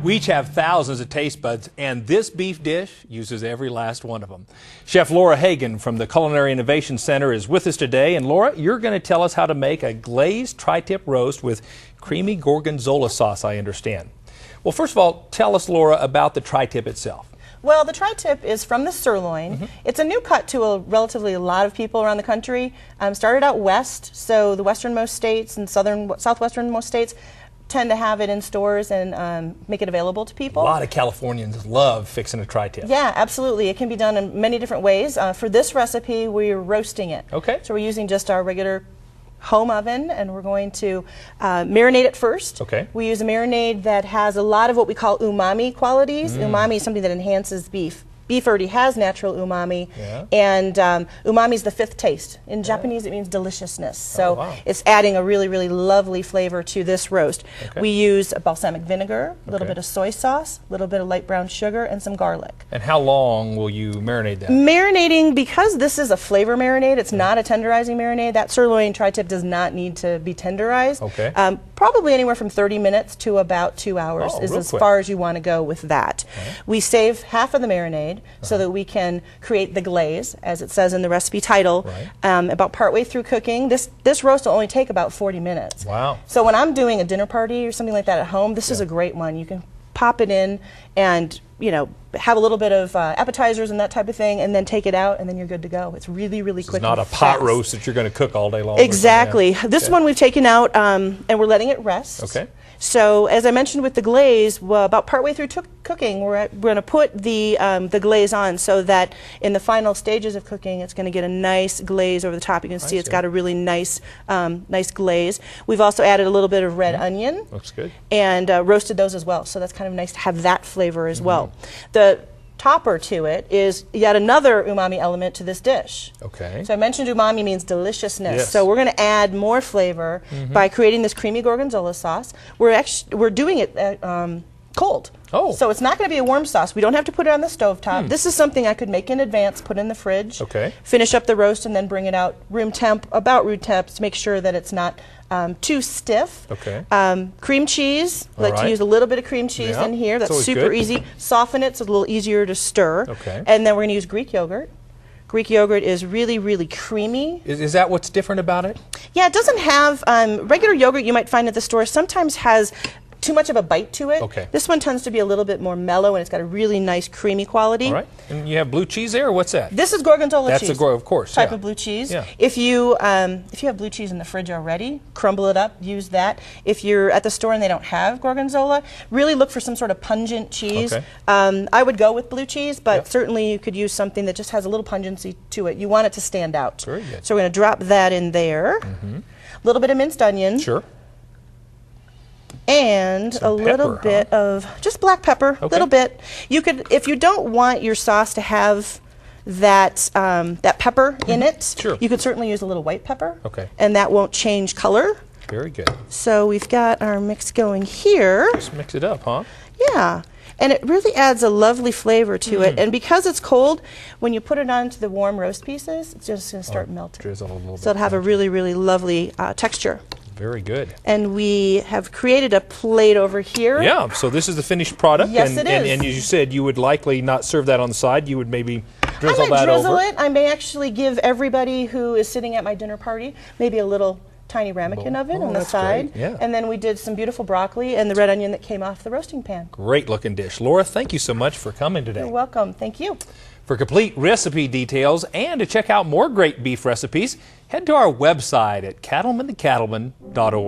We each have thousands of taste buds, and this beef dish uses every last one of them. Chef Laura Hagen from the Culinary Innovation Center is with us today. And Laura, you're going to tell us how to make a glazed tri-tip roast with creamy gorgonzola sauce, I understand. Well, first of all, tell us, Laura, about the tri-tip itself. Well, the tri-tip is from the sirloin. It's a new cut to a lot of people around the country. Started out west, so the westernmost states and southwesternmost states tend to have it in stores and make it available to people. A lot of Californians love fixing a tri-tip. Yeah, absolutely. It can be done in many different ways. For this recipe, we're roasting it. Okay. So we're using just our regular home oven, and we're going to marinate it first. Okay. We use a marinade that has a lot of what we call umami qualities. Umami is something that enhances beef. Beef already has natural umami, and umami is the fifth taste. In Japanese, it means deliciousness. So it's adding a really, really lovely flavor to this roast. We use balsamic vinegar, a little bit of soy sauce, a little bit of light brown sugar, and some garlic. And how long will you marinate that? Marinating, because this is a flavor marinade, it's not a tenderizing marinade. That sirloin tri-tip does not need to be tenderized. Okay. Probably anywhere from 30 minutes to about 2 hours is as far as you want to go with that. We save half of the marinade so that we can create the glaze, as it says in the recipe title. About partway through cooking, this roast will only take about 40 minutes. Wow. So when I'm doing a dinner party or something like that at home, this is a great one. You can pop it in and, you know, have a little bit of appetizers and that type of thing, and then take it out, and then you're good to go. It's really, really quick. It's not a pot roast that you're going to cook all day long. Exactly. This one we've taken out, and we're letting it rest. Okay. So, as I mentioned with the glaze, well, about partway through cooking, we're going to put the glaze on, so that in the final stages of cooking, it's going to get a nice glaze over the top. You can see it's got a really nice, nice glaze. We've also added a little bit of red onion. Looks good. And roasted those as well. So that's kind of nice to have that flavor as well. The topper to it is yet another umami element to this dish. Okay. So I mentioned umami means deliciousness. So we're going to add more flavor by creating this creamy gorgonzola sauce. We're doing it cold. Oh. So it's not going to be a warm sauce. We don't have to put it on the stovetop. This is something I could make in advance, put in the fridge, finish up the roast, and then bring it out about room temp to make sure that it's not too stiff. Cream cheese. I like to use a little bit of cream cheese in here. That's super easy. Soften it so it's a little easier to stir. And then we're going to use Greek yogurt. Greek yogurt is really, really creamy. Is that what's different about it? Yeah, it doesn't have regular yogurt you might find at the store sometimes has too much of a bite to it. This one tends to be a little bit more mellow, and it's got a really nice creamy quality. All right. And you have blue cheese there, or what's that? This is gorgonzola cheese. That's of course. Type of blue cheese. If you have blue cheese in the fridge already, crumble it up, use that. If you're at the store and they don't have gorgonzola, really look for some sort of pungent cheese. I would go with blue cheese, but certainly you could use something that just has a little pungency to it. You want it to stand out. Very good. So we're going to drop that in there. A little bit of minced onion. And a little bit of just black pepper, a little bit. You could, if you don't want your sauce to have that that pepper in it, you could certainly use a little white pepper. And that won't change color. Very good. So we've got our mix going here. Just mix it up, huh? Yeah. And it really adds a lovely flavor to it. And because it's cold, when you put it onto the warm roast pieces, it's just going to start melting. Drizzle a little bit. So it'll have a really, really lovely texture. Very good. And we have created a plate over here. Yeah, so this is the finished product. Yes, it is. And as you said, you would likely not serve that on the side. You would maybe drizzle I might drizzle over. it. I may actually give everybody who is sitting at my dinner party maybe a little tiny ramekin of it on the side. And then we did some beautiful broccoli and the red onion that came off the roasting pan. Great looking dish. Laura, thank you so much for coming today. You're welcome. Thank you. For complete recipe details and to check out more great beef recipes, head to our website at cattlemanthecattleman.org.